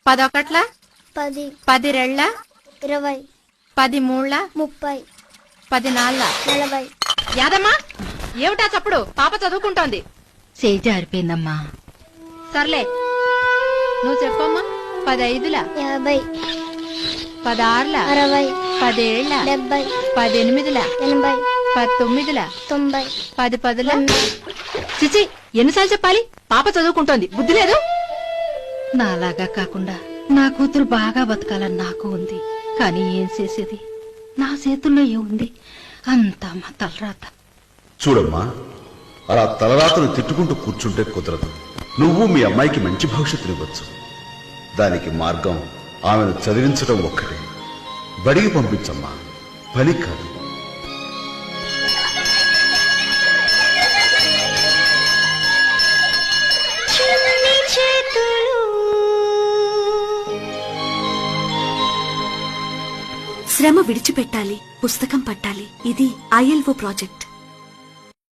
10 10 10 రెళ్ళ 20 10 మూళ్ళ 30 10 నాళ్ళ 40 యాదమ్మా ఏమిటా చప్పుడు? పాప చదువుకుంటోంది. చేయి జారిపోయిందమ్మా. సర్లే నువ్వు చెప్పమ్మా. 10 ఐదుల 50 10 ఆరుల 60 10 ఏళ్ళ 70 10 ఎనిమిదిల 80 10 తొమ్మిదిల 90 10 పదుల. చిచి ఎన్నిసార్లు చెప్పాలి? పాప చదువుకుంటోంది, బుద్ధి లేదు. నాలాగా కాకుండా నా కూతురు బాగా బతకాలని నాకు ఉంది. కానీ ఏం చేసేది, నా చేతుల్లో ఏముంది? అంతా మా తలరాత. చూడమ్మా, అలా తలరాతను తిట్టుకుంటూ కూర్చుంటే కుదరదు. నువ్వు మీ అమ్మాయికి మంచి భవిష్యత్తునివ్వచ్చు. దానికి మార్గం ఆమెను చదివించడం ఒక్కటే. బడికి పంపించమ్మా, పని కాదు. శ్రమ విడిచిపెట్టాలి, పుస్తకం పట్టాలి. ఇది ILO ప్రాజెక్ట్.